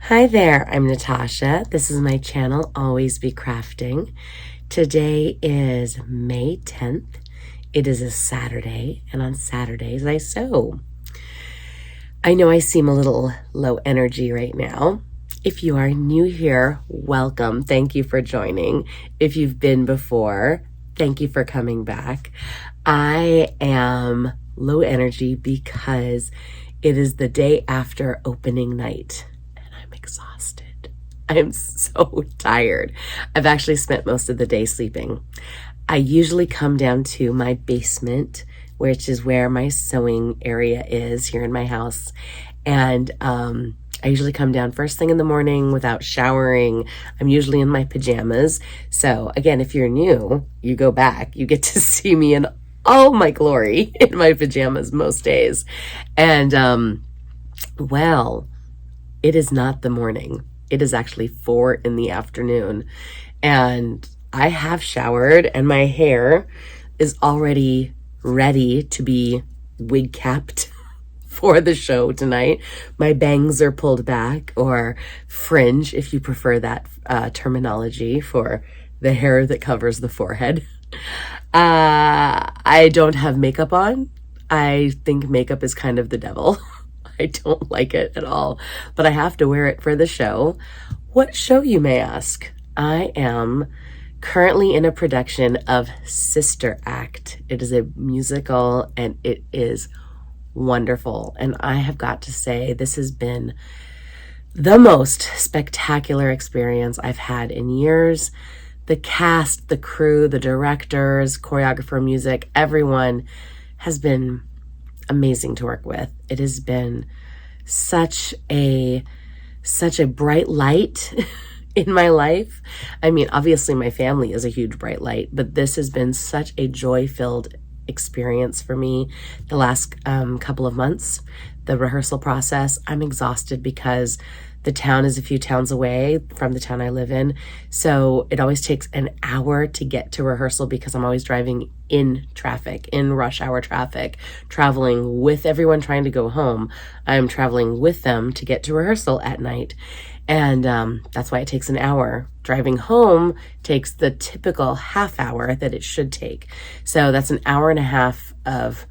Hi there, I'm Natasha. This is my channel, Always Be Crafting. Today is May 10th. It is a Saturday, and on Saturdays I sew. I know I seem a little low energy right now. If you are new here, welcome. Thank you for joining. If you've been before, thank you for coming back. I am low energy because it is the day after opening night. I'm exhausted. I'm so tired. I've actually spent most of the day sleeping. I usually come down to my basement, which is where my sewing area is here in my house. And I usually come down first thing in the morning without showering. I'm usually in my pajamas. So again, if you're new, you go back, you get to see me in all my glory in my pajamas most days. And well, it is not the morning. It is actually 4 in the afternoon. And I have showered and my hair is already ready to be wig capped for the show tonight. My bangs are pulled back, or fringe if you prefer that terminology for the hair that covers the forehead. I don't have makeup on. I think makeup is kind of the devil. I don't like it at all, but I have to wear it for the show. What show, you may ask? I am currently in a production of Sister Act. It is a musical and it is wonderful. And I have got to say, this has been the most spectacular experience I've had in years. The cast, the crew, the directors, choreographer, music, everyone has been amazing to work with. It has been such a bright light in my life. I mean, obviously my family is a huge bright light, but this has been such a joy-filled experience for me the last couple of months. The rehearsal process, I'm exhausted because the town is a few towns away from the town I live in. So it always takes an hour to get to rehearsal because I'm always driving in traffic, in rush hour traffic, traveling with everyone trying to go home. I'm traveling with them to get to rehearsal at night. And that's why it takes an hour. Driving home takes the typical half hour that it should take. So that's an hour and a half of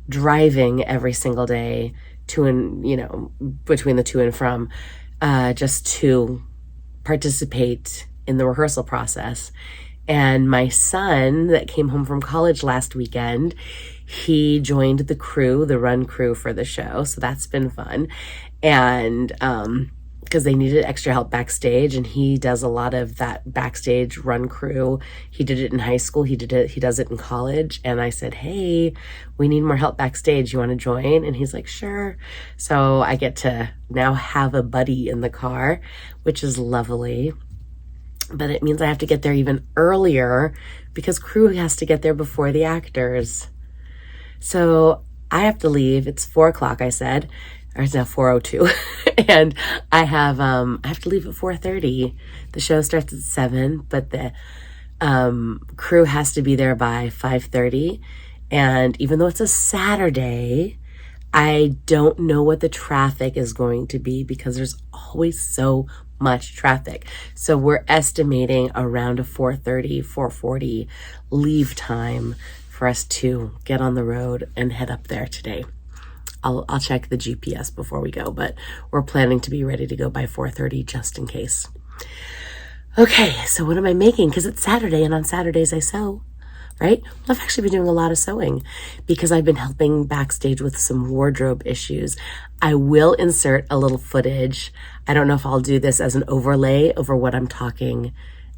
driving every single day to and, between the to and from, just to participate in the rehearsal process. And my son that came home from college last weekend, he joined the crew, the run crew for the show. So that's been fun. And because they needed extra help backstage, and he does a lot of that backstage run crew. He did it in high school. He does it in college. And I said, hey, we need more help backstage. You want to join? And he's like, sure. So I get to now have a buddy in the car, which is lovely. But it means I have to get there even earlier because crew has to get there before the actors. So I have to leave. It's 4 o'clock, I said. Or it's now 4:02, and I have to leave at 4:30. The show starts at 7, but the crew has to be there by 5:30. And even though it's a Saturday, I don't know what the traffic is going to be because there's always so much traffic. So we're estimating around a 4:30, 4:40 leave time for us to get on the road and head up there today. I'll check the GPS before we go, but we're planning to be ready to go by 4:30 just in case. Okay, so what am I making? Because it's Saturday, and on Saturdays I sew, right? Well, I've actually been doing a lot of sewing because I've been helping backstage with some wardrobe issues. I will insert a little footage. I don't know if I'll do this as an overlay over what I'm talking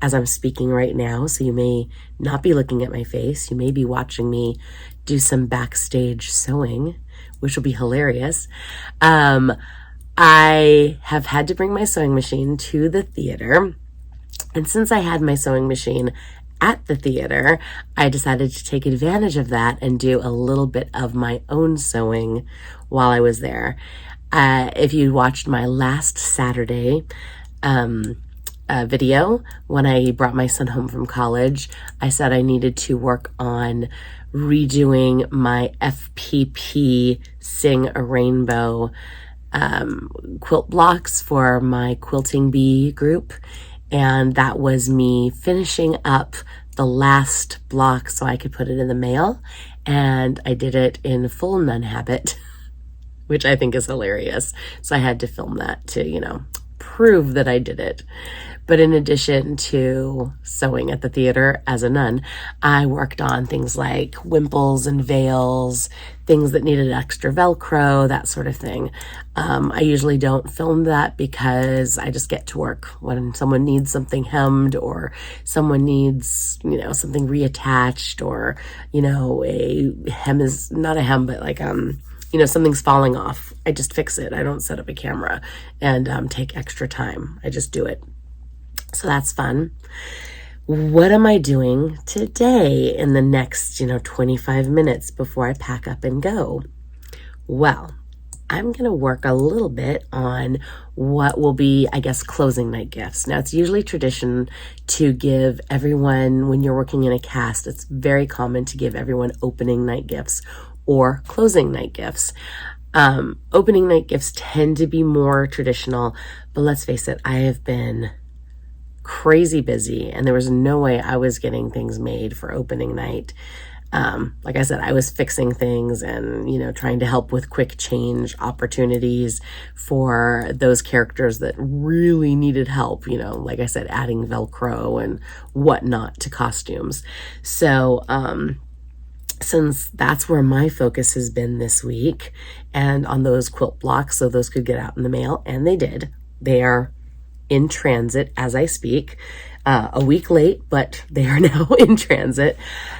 as I'm speaking right now, so you may not be looking at my face. You may be watching me do some backstage sewing, which will be hilarious. I have had to bring my sewing machine to the theater. And since I had my sewing machine at the theater, I decided to take advantage of that and do a little bit of my own sewing while I was there. If you watched my last Saturday video, when I brought my son home from college, I said I needed to work on redoing my FPP Sing a Rainbow quilt blocks for my Quilting Bee group, and that was me finishing up the last block so I could put it in the mail, and I did it in full nun habit, which I think is hilarious. So I had to film that to, you know, prove that I did it. But in addition to sewing at the theater as a nun, I worked on things like wimples and veils, things that needed extra Velcro, that sort of thing. I usually don't film that because I just get to work when someone needs something hemmed, or someone needs, you know, something reattached, or, you know, a hem is not a hem, but like, you know, something's falling off. I just fix it. I don't set up a camera and take extra time. I just do it. So that's fun. What am I doing today in the next, you know, 25 minutes before I pack up and go? Well, I'm going to work a little bit on what will be, I guess, closing night gifts. Now, it's usually tradition to give everyone, when you're working in a cast, it's very common to give everyone opening night gifts or closing night gifts. Opening night gifts tend to be more traditional, but let's face it, I have been crazy busy, and there was no way I was getting things made for opening night. Like I said, I was fixing things and, you know, trying to help with quick change opportunities for those characters that really needed help, you know, like I said, adding Velcro and whatnot to costumes. So, since that's where my focus has been this week, and on those quilt blocks, so those could get out in the mail, and they did. They are in transit as I speak, a week late, but they are now in transit.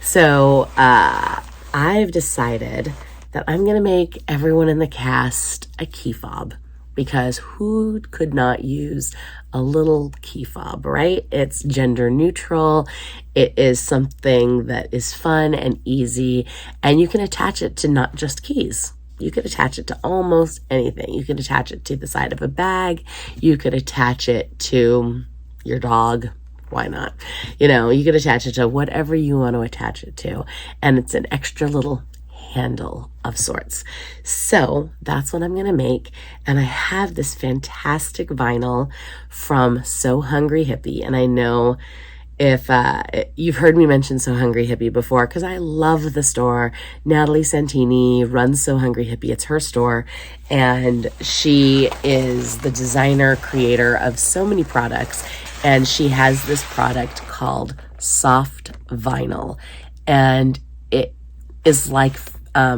So I've decided that I'm going to make everyone in the cast a key fob, because who could not use a little key fob, right? It's gender neutral. It is something that is fun and easy, and you can attach it to not just keys. You could attach it to almost anything. You could attach it to the side of a bag. You could attach it to your dog. Why not? You know, you could attach it to whatever you want to attach it to. And it's an extra little handle of sorts. So that's what I'm going to make. And I have this fantastic vinyl from So Hungry Hippie. And I know if you've heard me mention So Hungry Hippie before, because I love the store. Natalie Santini runs So Hungry Hippie. It's her store, and she is the designer, creator of so many products, and she has this product called Soft Vinyl, and it is like a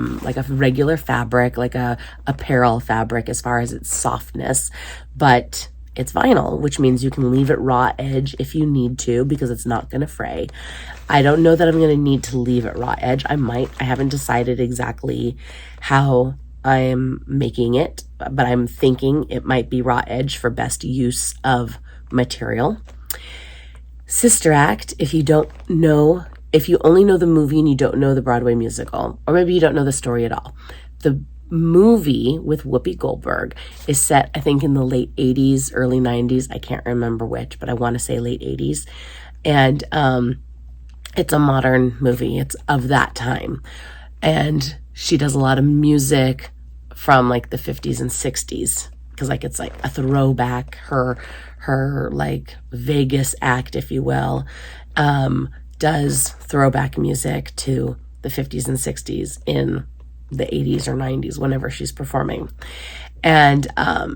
regular fabric, like a apparel fabric as far as its softness, but it's vinyl, which means you can leave it raw edge if you need to, because it's not going to fray. I don't know that I'm going to need to leave it raw edge. I might. I haven't decided exactly how I'm making it, but I'm thinking it might be raw edge for best use of material. Sister Act, if you only know the movie and you don't know the Broadway musical, or maybe you don't know the story at all, the movie with Whoopi Goldberg is set, I think, in the late 80s, early 90s. I can't remember which, but I want to say late 80s. And it's a modern movie. It's of that time. And she does a lot of music from like the 50s and 60s, because like it's like a throwback. Her like Vegas act, if you will, does throwback music to the 50s and 60s in the 80s or 90s, whenever she's performing. And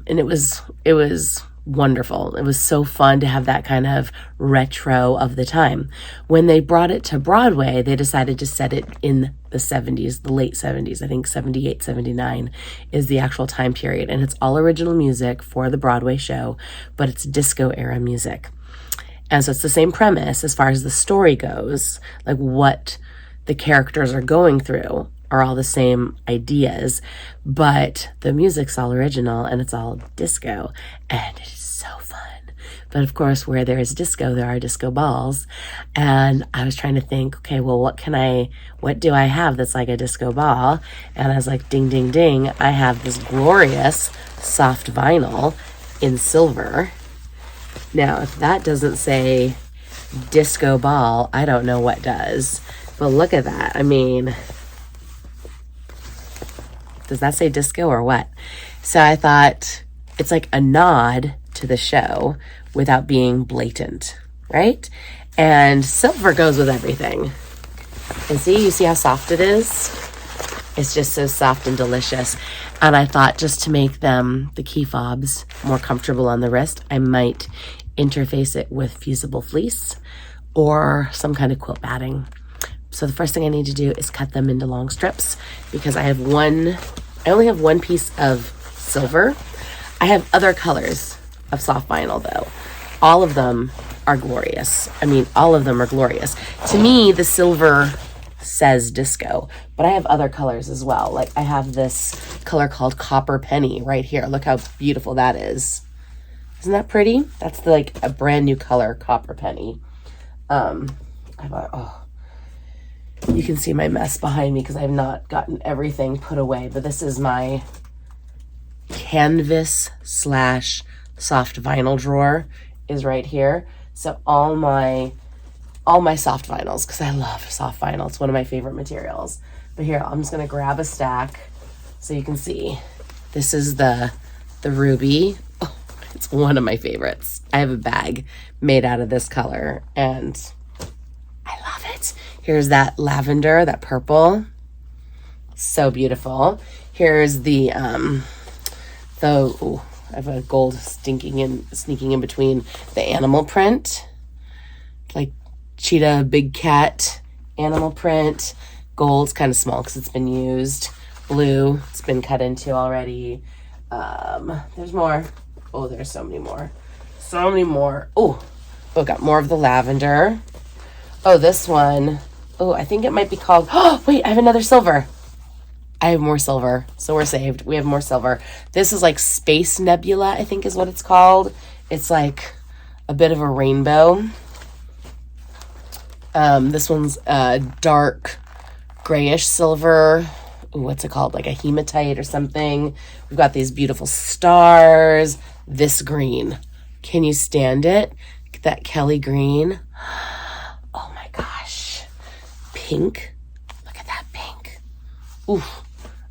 it was wonderful. It was so fun to have that kind of retro of the time. When they brought it to Broadway, they decided to set it in the 70s, the late 70s. I think 78, 79 is the actual time period. And it's all original music for the Broadway show, but it's disco era music. And so it's the same premise as far as the story goes, like what the characters are going through are all the same ideas, but the music's all original and it's all disco, and it is so fun. But of course, where there is disco, there are disco balls. And I was trying to think, okay, well, what do I have that's like a disco ball? And I was like, ding, ding, ding, I have this glorious soft vinyl in silver. Now, if that doesn't say disco ball, I don't know what does. But look at that. I mean, Does that say disco or what? So I thought it's like a nod to the show without being blatant, right? And silver goes with everything. And see, you see how soft it is? It's just so soft and delicious. And I thought just to make them, the Key Fobs, more comfortable on the wrist, I might interface it with fusible fleece or some kind of quilt batting. So the first thing I need to do is cut them into long strips because I only have one piece of silver. I have other colors of soft vinyl though. All of them are glorious. I mean, all of them are glorious. To me, the silver says disco, but I have other colors as well. Like I have this color called Copper Penny right here. Look how beautiful that is. Isn't that pretty? That's like a brand new color, Copper Penny. You can see my mess behind me because I have not gotten everything put away, but this is my canvas / soft vinyl drawer is right here. So all my soft vinyls, because I love soft vinyl. It's one of my favorite materials. But here, I'm just going to grab a stack so you can see. This is the ruby. Oh, it's one of my favorites. I have a bag made out of this color, and I love it. Here's that lavender, that purple. So beautiful. Here's the I have a gold sneaking in between the animal print. Like cheetah, big cat, animal print. Gold's kind of small because it's been used. Blue, it's been cut into already. There's more. Oh, there's so many more. So many more. Oh, got more of the lavender. Oh, this one. Oh, I think it might be called, oh, wait, I have another silver. I have more silver, so we're saved. We have more silver. This is like Space Nebula, I think is what it's called. It's like a bit of a rainbow. This one's dark grayish silver. Ooh, what's it called? Like a hematite or something. We've got these beautiful stars. This green. Can you stand it? That Kelly green. Oh my gosh. Pink. Look at that pink. Ooh,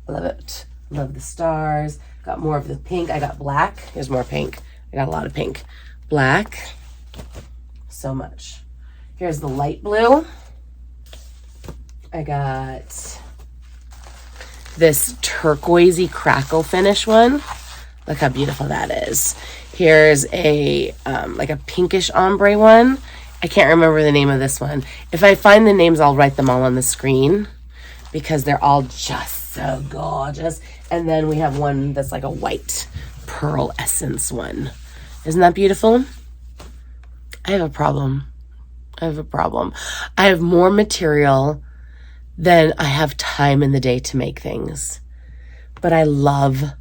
I love it. Love the stars. Got more of the pink. I got black. Here's more pink. I got a lot of pink. Black. So much. Here's the light blue. I got this turquoisey crackle finish one. Look how beautiful that is. Here's a like a pinkish ombre one. I can't remember the name of this one. If I find the names, I'll write them all on the screen because they're all just so gorgeous. And then we have one that's like a white pearl essence one. Isn't that beautiful? I have a problem. I have more material than I have time in the day to make things. But I love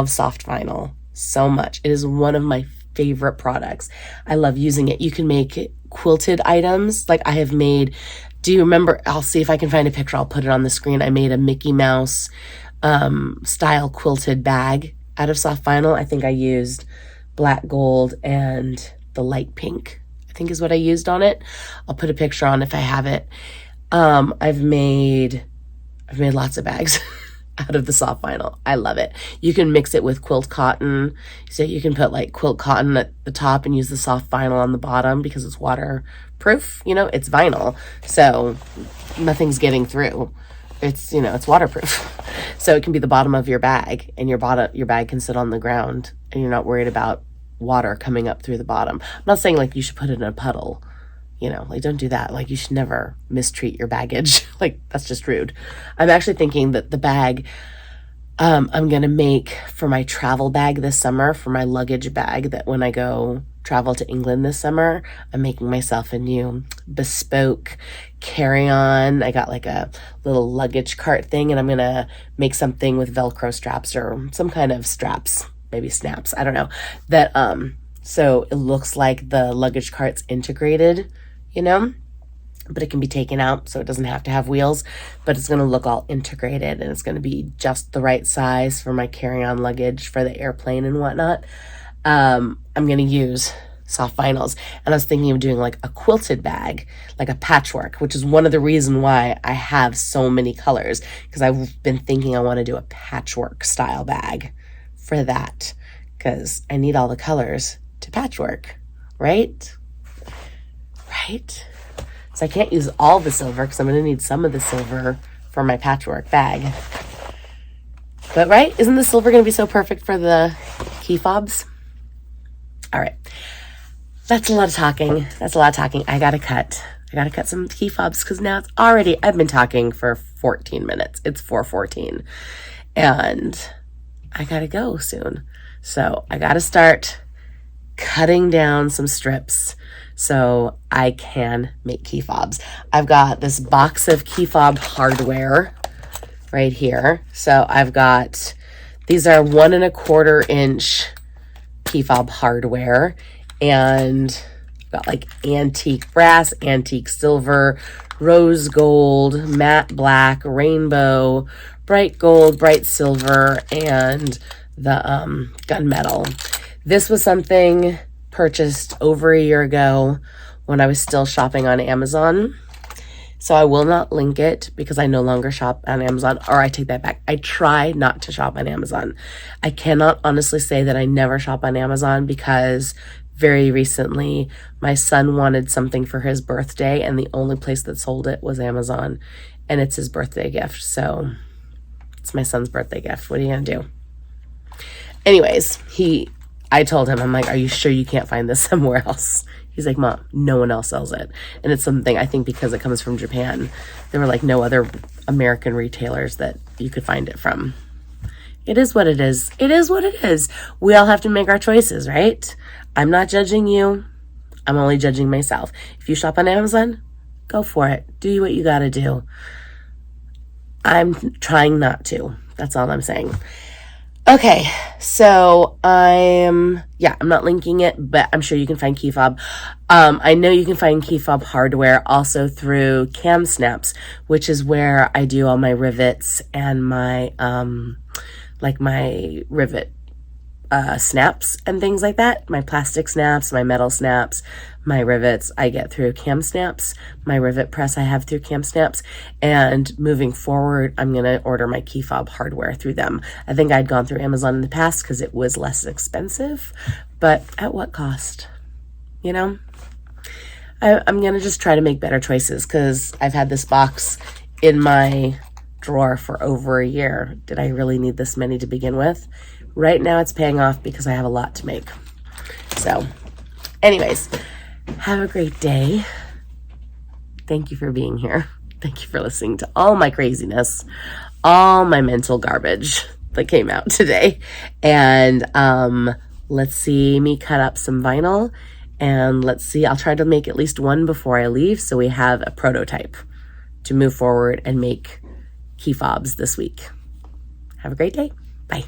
soft vinyl so much. It is one of my favorite products. I love using it. You can make quilted items. Like I have made, do you remember? I'll see if I can find a picture. I'll put it on the screen. I made a Mickey Mouse style quilted bag out of soft vinyl. I think I used black gold and the light pink, I think is what I used on it. I'll put a picture on if I have it. I've made lots of bags out of the soft vinyl. I love it. You can mix it with quilt cotton. So you can put like quilt cotton at the top and use the soft vinyl on the bottom because it's waterproof. You know, it's vinyl. So nothing's getting through. It's, you know, it's waterproof. So it can be the bottom of your bag and your bag can sit on the ground and you're not worried about water coming up through the bottom. I'm not saying like you should put it in a puddle. You know, like don't do that. Like you should never mistreat your baggage. Like that's just rude. I'm actually thinking that the bag I'm going to make for my travel bag this summer, for my luggage bag, that when I go travel to England this summer, I'm making myself a new bespoke carry-on. I got like a little luggage cart thing and I'm going to make something with Velcro straps or some kind of straps, maybe snaps. I don't know. That, so it looks like the luggage cart's integrated, you know, but it can be taken out so it doesn't have to have wheels, but it's going to look all integrated and it's going to be just the right size for my carry-on luggage for the airplane and whatnot. I'm going to use soft vinyls. And I was thinking of doing like a quilted bag, like a patchwork, which is one of the reasons why I have so many colors, because I've been thinking I want to do a patchwork style bag for that, because I need all the colors to patchwork, right? Right? So I can't use all the silver because I'm going to need some of the silver for my patchwork bag. But right, isn't the silver going to be so perfect for the key fobs? All right. That's a lot of talking. I got to cut some key fobs because now it's already, I've been talking for 14 minutes. It's 4:14 and I got to go soon. So I got to start cutting down some strips so I can make key fobs. I've got this box of key fob hardware right here. So I've got, these are 1 1/4 inch key fob hardware, and I've got like antique brass, antique silver, rose gold, matte black, rainbow, bright gold, bright silver, and the gunmetal. This was something purchased over a year ago when I was still shopping on Amazon. So I will not link it because I no longer shop on Amazon, or I take that back. I try not to shop on Amazon. I cannot honestly say that I never shop on Amazon because very recently my son wanted something for his birthday and the only place that sold it was Amazon, and it's his birthday gift. So it's my son's birthday gift. What are you going to do? Anyways, I told him, I'm like, are you sure you can't find this somewhere else? He's like, Mom, no one else sells it. And it's something, I think because it comes from Japan, there were like no other American retailers that you could find it from. It is what it is. It is what it is. We all have to make our choices, right? I'm not judging you. I'm only judging myself. If you shop on Amazon, go for it. Do what you got to do. I'm trying not to. That's all I'm saying. Okay, so I'm not linking it, but I'm sure you can find key fob. I know you can find key fob hardware also through Cam Snaps, which is where I do all my rivets and my, my rivet snaps and things like that. My plastic snaps, my metal snaps, my rivets I get through Cam Snaps. My rivet press I have through Cam Snaps. And moving forward, I'm going to order my key fob hardware through them. I think I'd gone through Amazon in the past because it was less expensive, but at what cost? You know? I'm going to just try to make better choices because I've had this box in my drawer for over a year. Did I really need this many to begin with? Right now it's paying off because I have a lot to make. So anyways, have a great day. Thank you for being here. Thank you for listening to all my craziness, all my mental garbage that came out today. And let's see me cut up some vinyl, and let's see, I'll try to make at least one before I leave so we have a prototype to move forward and make key fobs this week. Have a great day. Bye.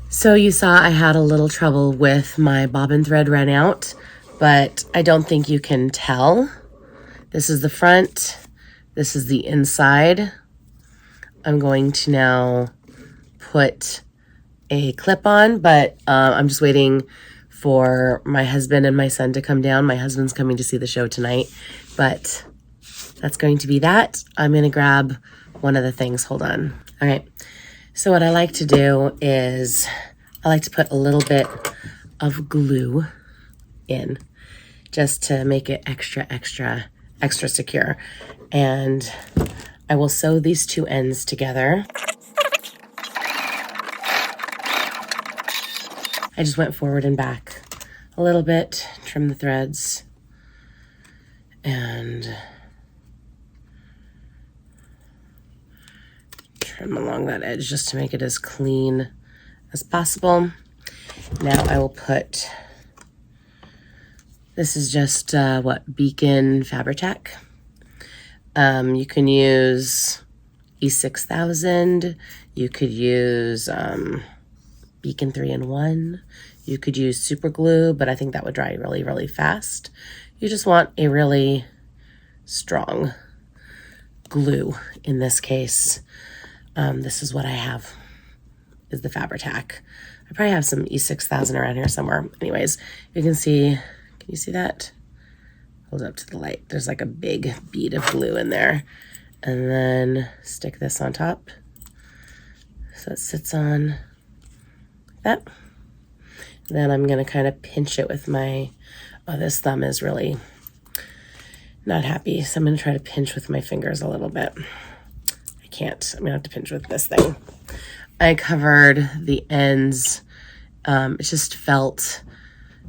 So you saw I had a little trouble with my bobbin thread ran out, but I don't think you can tell. This is the front. This is the inside. I'm going to now put a clip on, but I'm just waiting for my husband and my son to come down. My husband's coming to see the show tonight, but that's going to be that. I'm going to grab one of the things. Hold on. All right. So what I like to do is I like to put a little bit of glue in just to make it extra secure. And I will sew these two ends together. I just went forward and back a little bit, trim the threads, and trim along that edge just to make it as clean as possible. Now I will put, this is just Beacon Fabri-Tac. You can use E6000, you could use Beacon 3-in-1, you could use super glue, but I think that would dry really fast. You just want a really strong glue in this case. This is what I have, is the Fabri-Tac. I probably have some E6000 around here somewhere. Anyways, you can see, can you see that? Hold it up to the light. There's like a big bead of glue in there. And then stick this on top. So it sits on like that. Then I'm gonna kind of pinch it with my, oh, this thumb is really not happy. So I'm gonna try to pinch with my fingers a little bit. I can't, I'm gonna have to pinch with this thing. I covered the ends. It just felt,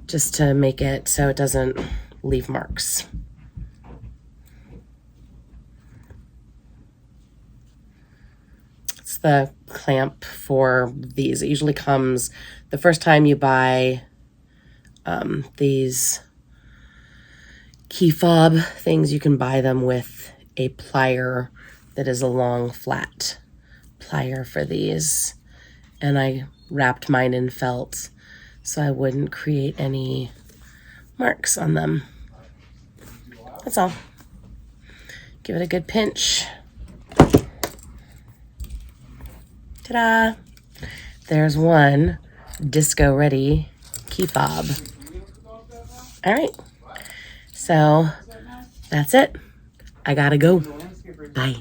just to make it so it doesn't leave marks. It's the clamp for these. It usually comes the first time you buy these key fob things. You can buy them with a plier that is a long flat plier for these, and I wrapped mine in felt so I wouldn't create any marks on them. That's all. Give it a good pinch. Ta-da! There's one disco ready key fob. All right, so that's it. I gotta go. Bye.